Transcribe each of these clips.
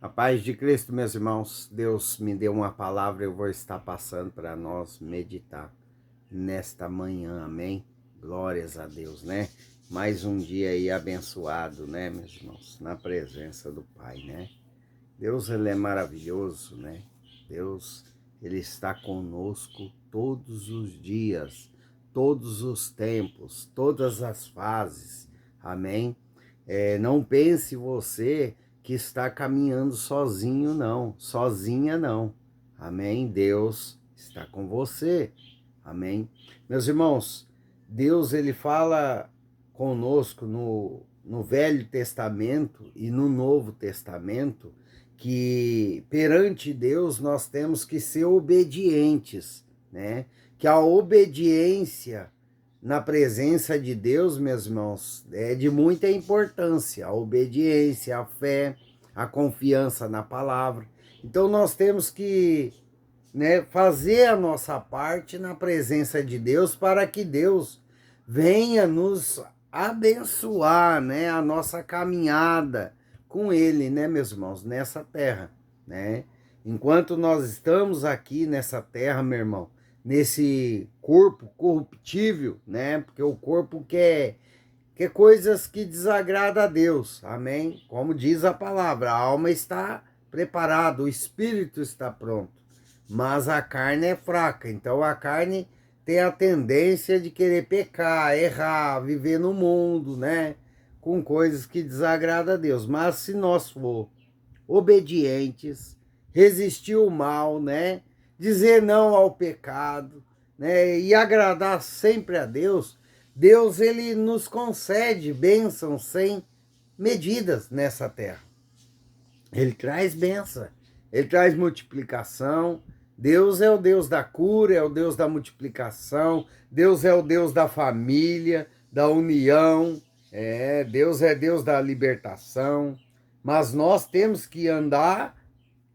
A paz de Cristo, meus irmãos. Deus me deu uma palavra, eu vou estar passando para nós meditar nesta manhã, amém? Glórias a Deus, né? Mais um dia aí abençoado, né, meus irmãos? Na presença do Pai, né? Deus, Ele é maravilhoso, né? Deus, Ele está conosco todos os dias, todos os tempos, todas as fases, amém? Não pense você que está caminhando sozinho, não, sozinha não, amém? Deus está com você, amém? Meus irmãos, Deus, Ele fala conosco no Velho Testamento e no Novo Testamento, que perante Deus nós temos que ser obedientes, né? Que a obediência na presença de Deus, meus irmãos, é de muita importância. A obediência, a fé, a confiança na palavra. Então nós temos que, né, fazer a nossa parte na presença de Deus para que Deus venha nos abençoar, né, a nossa caminhada com Ele, né, meus irmãos, nessa terra, né? Enquanto nós estamos aqui nessa terra, meu irmão, nesse corpo corruptível, né? Porque o corpo quer coisas que desagradam a Deus, amém? Como diz a palavra, a alma está preparada, o espírito está pronto, mas a carne é fraca, então a carne tem a tendência de querer pecar, errar, viver no mundo, né? Com coisas que desagradam a Deus. Mas se nós for obedientes, resistir o mal, né? Dizer não ao pecado, né? E agradar sempre a Deus, Deus, ele nos concede bênçãos sem medidas nessa terra. Ele traz bênção, ele traz multiplicação. Deus é o Deus da cura, é o Deus da multiplicação. Deus é o Deus da família, da união. Deus é Deus da libertação. Mas nós temos que andar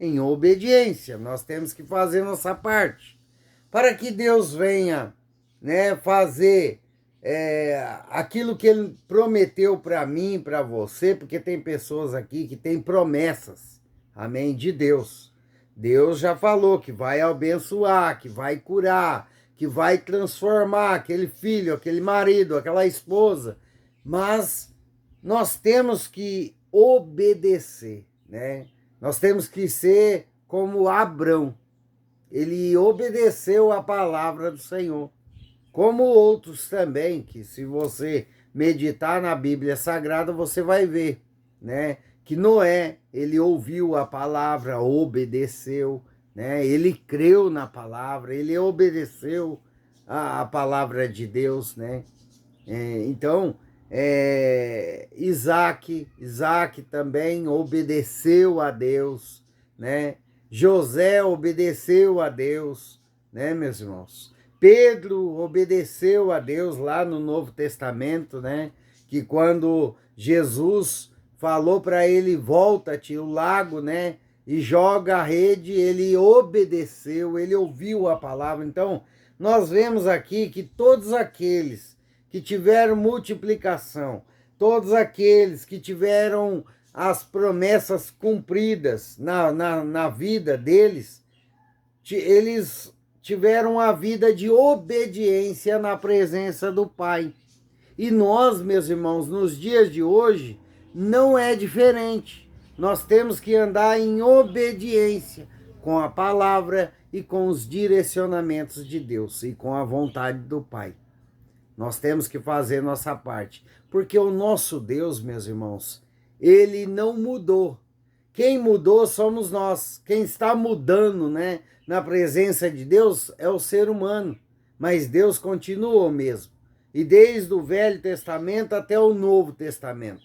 em obediência. Nós temos que fazer nossa parte para que Deus venha, né, fazer aquilo que Ele prometeu para mim, para você, porque tem pessoas aqui que têm promessas, amém, de Deus. Deus já falou que vai abençoar, que vai curar, que vai transformar aquele filho, aquele marido, aquela esposa, mas nós temos que obedecer, né? Nós temos que ser como Abrão. Ele obedeceu a palavra do Senhor. Como outros também, que se você meditar na Bíblia Sagrada, você vai ver, né? Que Noé, ele ouviu a palavra, obedeceu, né? Ele creu na palavra, ele obedeceu a palavra de Deus, né? Então, Isaac também obedeceu a Deus, né? José obedeceu a Deus, né, meus irmãos? Pedro obedeceu a Deus lá no Novo Testamento, né? Que quando Jesus falou para ele, volta-te o lago, né? E joga a rede, ele obedeceu, ele ouviu a palavra. Então, nós vemos aqui que todos aqueles que tiveram multiplicação, todos aqueles que tiveram as promessas cumpridas na vida deles, eles tiveram a vida de obediência na presença do Pai. E nós, meus irmãos, nos dias de hoje, não é diferente. Nós temos que andar em obediência com a palavra e com os direcionamentos de Deus e com a vontade do Pai. Nós temos que fazer nossa parte, porque o nosso Deus, meus irmãos, ele não mudou. Quem mudou somos nós. Quem está mudando, né, na presença de Deus é o ser humano. Mas Deus continuou mesmo. E desde o Velho Testamento até o Novo Testamento.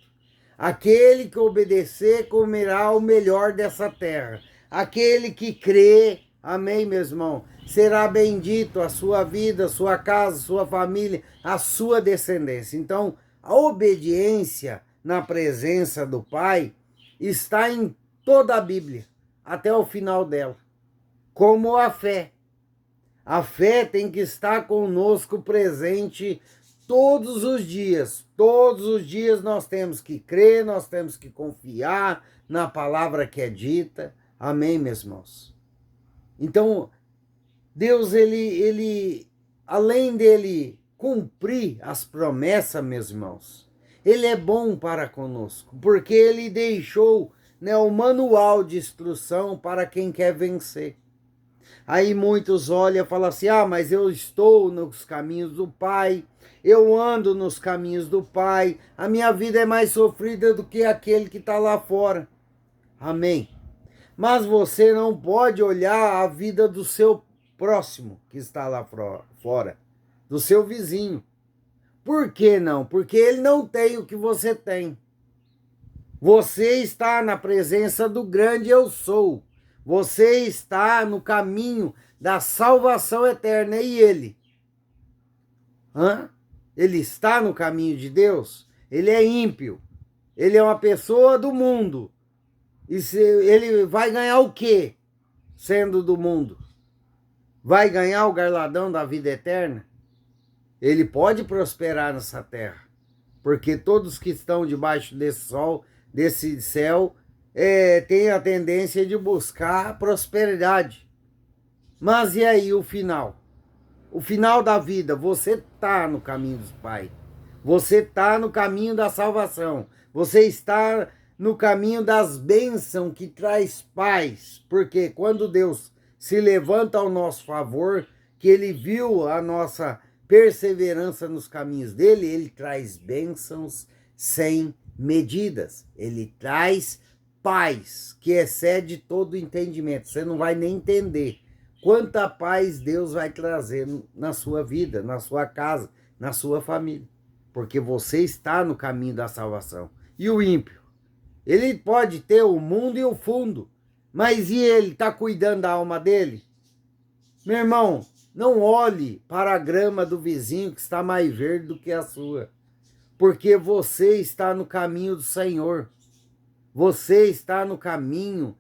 Aquele que obedecer comerá o melhor dessa terra. Aquele que crê, amém, meu irmão, será bendito a sua vida, a sua casa, a sua família, a sua descendência. Então, a obediência na presença do Pai está em toda a Bíblia, até o final dela, como a fé. A fé tem que estar conosco presente todos os dias. Todos os dias nós temos que crer, nós temos que confiar, na palavra que é dita. Amém, meus irmãos? Então, Deus, ele além dele cumprir as promessas, meus irmãos, ele é bom para conosco, porque ele deixou, né, o manual de instrução para quem quer vencer. Aí muitos olham e falam assim, mas eu estou nos caminhos do Pai, eu ando nos caminhos do Pai, a minha vida é mais sofrida do que aquele que está lá fora. Amém. Mas você não pode olhar a vida do seu próximo que está lá fora, do seu vizinho. Por que não? Porque ele não tem o que você tem. Você está na presença do grande eu sou. Você está no caminho da salvação eterna. E ele? Ele está no caminho de Deus? Ele é ímpio. Ele é uma pessoa do mundo. E ele vai ganhar o quê? Sendo do mundo? Vai ganhar o galardão da vida eterna? Ele pode prosperar nessa terra. Porque todos que estão debaixo desse sol, desse céu, têm a tendência de buscar a prosperidade. Mas e aí o final? O final da vida, você está no caminho do Pai. Você está no caminho da salvação. Você está no caminho das bênçãos que traz paz. Porque quando Deus se levanta ao nosso favor, que ele viu a nossa perseverança nos caminhos dele, ele traz bênçãos sem medidas. Ele traz paz que excede todo entendimento. Você não vai nem entender quanta paz Deus vai trazer na sua vida, na sua casa, na sua família. Porque você está no caminho da salvação. E o ímpio? Ele pode ter o mundo e o fundo, mas e ele está cuidando da alma dele? Meu irmão, não olhe para a grama do vizinho que está mais verde do que a sua, porque você está no caminho do Senhor. Você está no caminho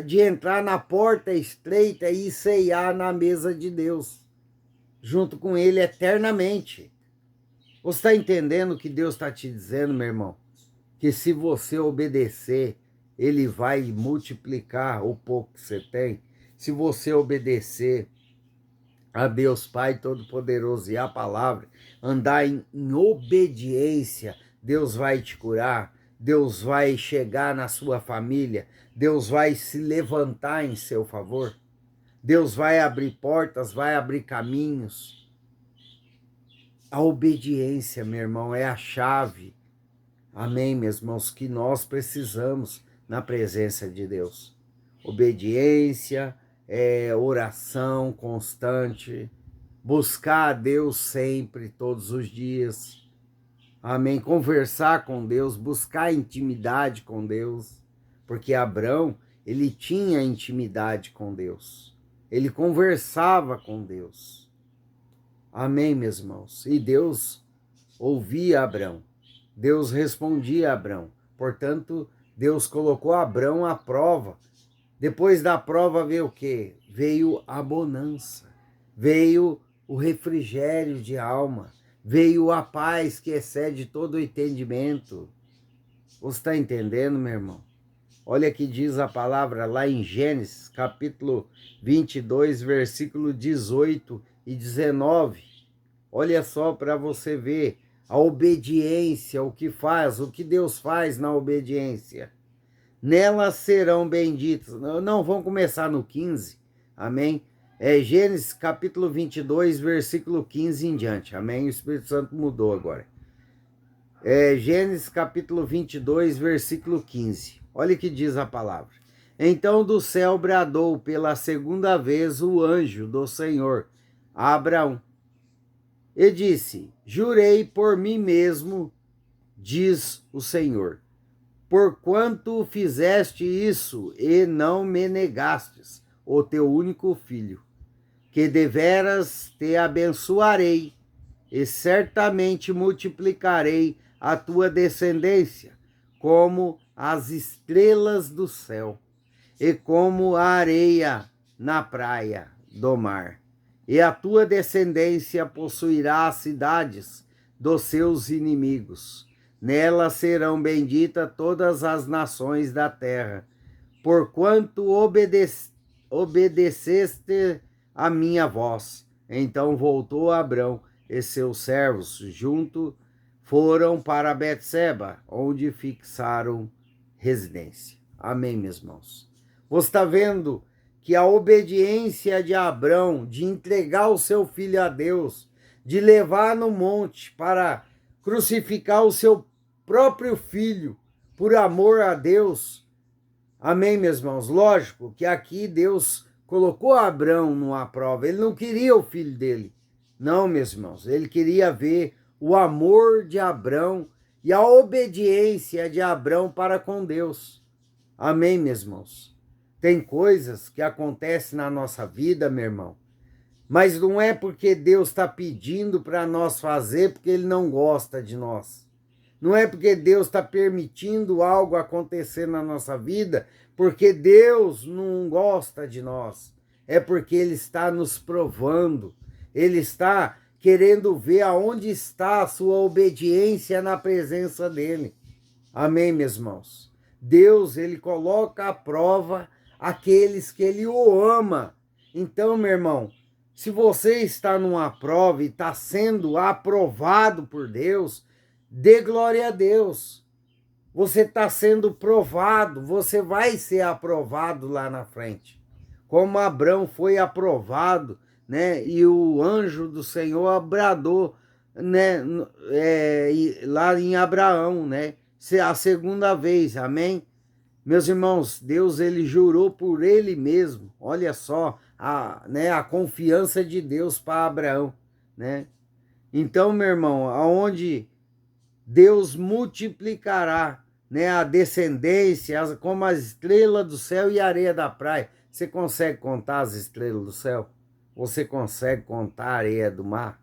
de entrar na porta estreita e ceiar na mesa de Deus, junto com ele eternamente. Você está entendendo o que Deus está te dizendo, meu irmão? Que se você obedecer, ele vai multiplicar o pouco que você tem. Se você obedecer a Deus Pai Todo-Poderoso e a palavra, andar em obediência, Deus vai te curar, Deus vai chegar na sua família, Deus vai se levantar em seu favor, Deus vai abrir portas, vai abrir caminhos. A obediência, meu irmão, é a chave. Amém, meus irmãos, que nós precisamos na presença de Deus. Obediência, oração constante, buscar a Deus sempre, todos os dias. Amém, conversar com Deus, buscar intimidade com Deus, porque Abrão, ele tinha intimidade com Deus, ele conversava com Deus. Amém, meus irmãos, e Deus ouvia Abrão. Deus respondia a Abrão. Portanto, Deus colocou Abrão à prova. Depois da prova veio o quê? Veio a bonança. Veio o refrigério de alma. Veio a paz que excede todo o entendimento. Você está entendendo, meu irmão? Olha que diz a palavra lá em Gênesis, capítulo 22, versículo 18 e 19. Olha só para você ver a obediência, o que Deus faz na obediência. Nelas serão benditos. Não, vamos começar no 15, amém? Gênesis capítulo 22, versículo 15 em diante, amém? O Espírito Santo mudou agora. Gênesis capítulo 22, versículo 15. Olha o que diz a palavra. Então do céu bradou pela segunda vez o anjo do Senhor a Abraão. E disse, jurei por mim mesmo, diz o Senhor, porquanto fizeste isso e não me negastes o teu único filho, que deveras te abençoarei e certamente multiplicarei a tua descendência como as estrelas do céu e como a areia na praia do mar. E a tua descendência possuirá as cidades dos seus inimigos. nela serão benditas todas as nações da terra, porquanto obedeceste a minha voz. Então voltou Abrão e seus servos junto foram para Betseba, onde fixaram residência. Amém, meus irmãos. Você está vendo que a obediência de Abrão, de entregar o seu filho a Deus, de levar no monte para crucificar o seu próprio filho por amor a Deus. Amém, meus irmãos? Lógico que aqui Deus colocou Abrão numa prova. Ele não queria o filho dele. Não, meus irmãos. Ele queria ver o amor de Abrão e a obediência de Abrão para com Deus. Amém, meus irmãos? Tem coisas que acontecem na nossa vida, meu irmão, mas não é porque Deus está pedindo para nós fazer porque Ele não gosta de nós. Não é porque Deus está permitindo algo acontecer na nossa vida porque Deus não gosta de nós. É porque Ele está nos provando. Ele está querendo ver aonde está a sua obediência na presença dEle. Amém, meus irmãos? Deus, Ele coloca à prova aqueles que Ele o ama. Então, meu irmão, se você está numa prova e está sendo aprovado por Deus, dê glória a Deus. Você está sendo provado, você vai ser aprovado lá na frente. Como Abrão foi aprovado, né? E o anjo do Senhor bradou, né? Lá em Abraão, né? A segunda vez, amém? Meus irmãos, Deus, ele jurou por ele mesmo. Olha só, a confiança de Deus para Abraão, né? Então, meu irmão, aonde Deus multiplicará, né, a descendência, como as estrelas do céu e a areia da praia. Você consegue contar as estrelas do céu? Você consegue contar a areia do mar,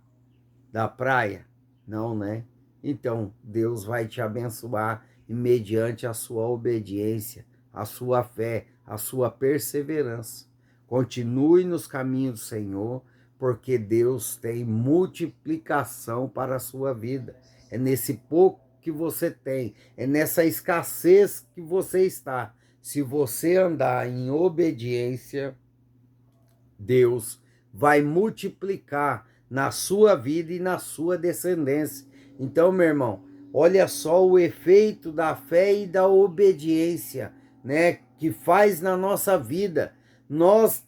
da praia? Não, né? Então, Deus vai te abençoar e mediante a sua obediência, a sua fé, a sua perseverança. Continue nos caminhos do Senhor, porque Deus tem multiplicação para a sua vida. É nesse pouco que você tem, é nessa escassez que você está. Se você andar em obediência, Deus vai multiplicar na sua vida e na sua descendência. Então, meu irmão, olha só o efeito da fé e da obediência, né, que faz na nossa vida. Nós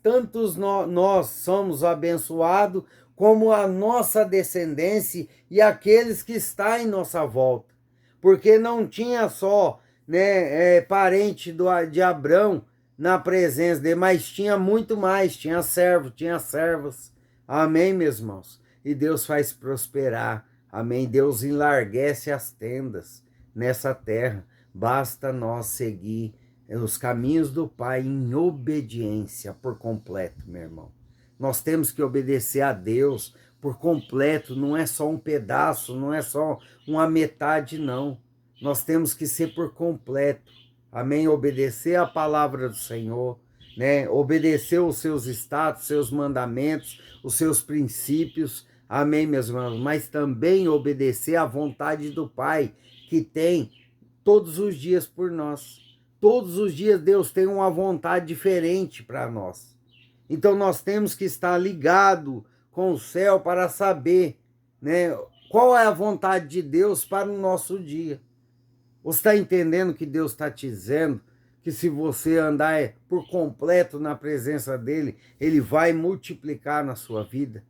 somos abençoados, como a nossa descendência e aqueles que estão em nossa volta. Porque não tinha só, né, parente de Abrão na presença dele, mas tinha muito mais, tinha servo, tinha servas. Amém, meus irmãos? E Deus faz prosperar. Amém? Deus enlarguece as tendas nessa terra. Basta nós seguir os caminhos do Pai em obediência por completo, meu irmão. Nós temos que obedecer a Deus por completo, não é só um pedaço, não é só uma metade, não. Nós temos que ser por completo. Amém? Obedecer a palavra do Senhor, né? Obedecer os seus estados, seus mandamentos, os seus princípios. Amém, meus irmãos? Mas também obedecer à vontade do Pai, que tem todos os dias por nós. Todos os dias Deus tem uma vontade diferente para nós. Então nós temos que estar ligado com o céu para saber, né, qual é a vontade de Deus para o nosso dia. Você está entendendo que Deus está te dizendo? Que se você andar por completo na presença dele, ele vai multiplicar na sua vida.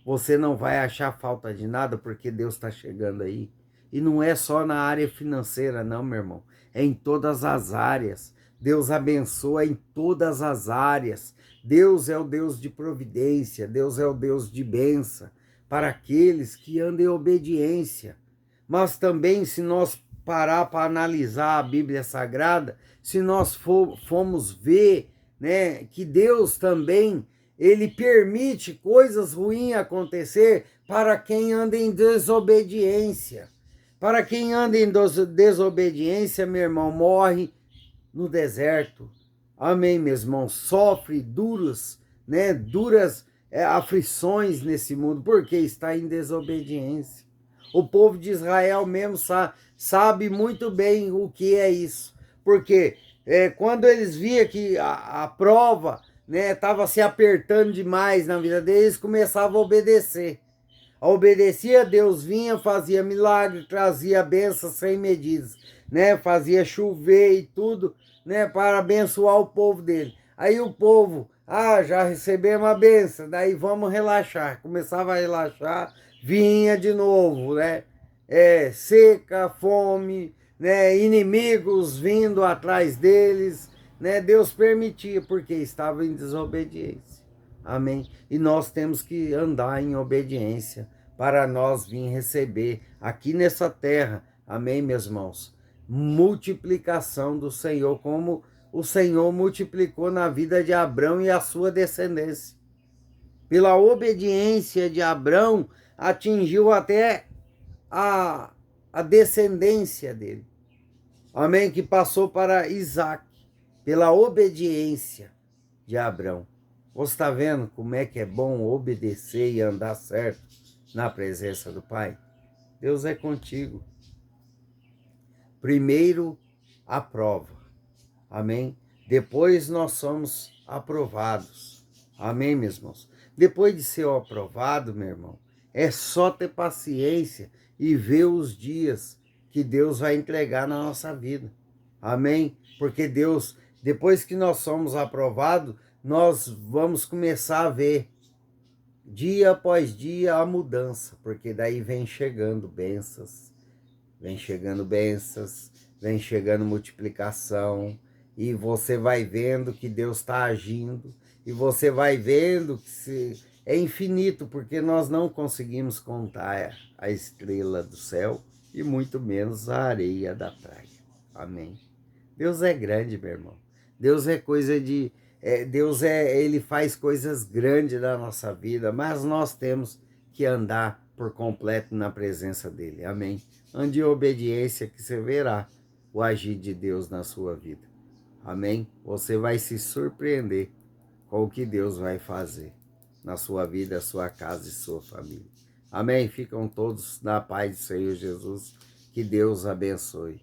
Você não vai achar falta de nada porque Deus está chegando aí. E não é só na área financeira, não, meu irmão. É em todas as áreas. Deus abençoa em todas as áreas. Deus é o Deus de providência. Deus é o Deus de bênção para aqueles que andam em obediência. Mas também, se nós parar para analisar a Bíblia Sagrada, se nós formos ver, né, que Deus também, ele permite coisas ruins acontecer para quem anda em desobediência. Para quem anda em desobediência, meu irmão, morre no deserto. Amém, meus irmãos? Sofre duras aflições nesse mundo, porque está em desobediência. O povo de Israel mesmo sabe muito bem o que é isso. Porque quando eles via que a prova estava se apertando demais na vida deles, começavam a obedecer. Obedecia a Deus, vinha, fazia milagre, trazia bênçãos sem medidas, fazia chover e tudo, para abençoar o povo dele. Aí o povo, já recebemos a bênção, daí vamos relaxar. Começava a relaxar, vinha de novo, seca, fome, inimigos vindo atrás deles, Deus permitia, porque estava em desobediência. Amém? E nós temos que andar em obediência para nós vir receber aqui nessa terra, amém, meus irmãos? Multiplicação do Senhor, como o Senhor multiplicou na vida de Abrão e a sua descendência. Pela obediência de Abrão, atingiu até a descendência dele. Amém? Que passou para Isaac, pela obediência de Abrão. Você está vendo como é que é bom obedecer e andar certo na presença do Pai? Deus é contigo. Primeiro a prova. Amém? Depois nós somos aprovados. Amém, meus irmãos? Depois de ser aprovado, meu irmão, é só ter paciência e ver os dias que Deus vai entregar na nossa vida. Amém? Porque Deus, depois que nós somos aprovados, nós vamos começar a ver dia após dia a mudança, porque daí vem chegando bênçãos, vem chegando multiplicação, e você vai vendo que Deus está agindo, e você vai vendo que é infinito, porque nós não conseguimos contar a estrela do céu, e muito menos a areia da praia. Amém? Deus é grande, meu irmão. Deus é coisa de... Ele faz coisas grandes na nossa vida, mas nós temos que andar por completo na presença dele. Amém? Ande em obediência que você verá o agir de Deus na sua vida. Amém? Você vai se surpreender com o que Deus vai fazer na sua vida, sua casa e sua família. Amém? Ficam todos na paz do Senhor Jesus. Que Deus abençoe.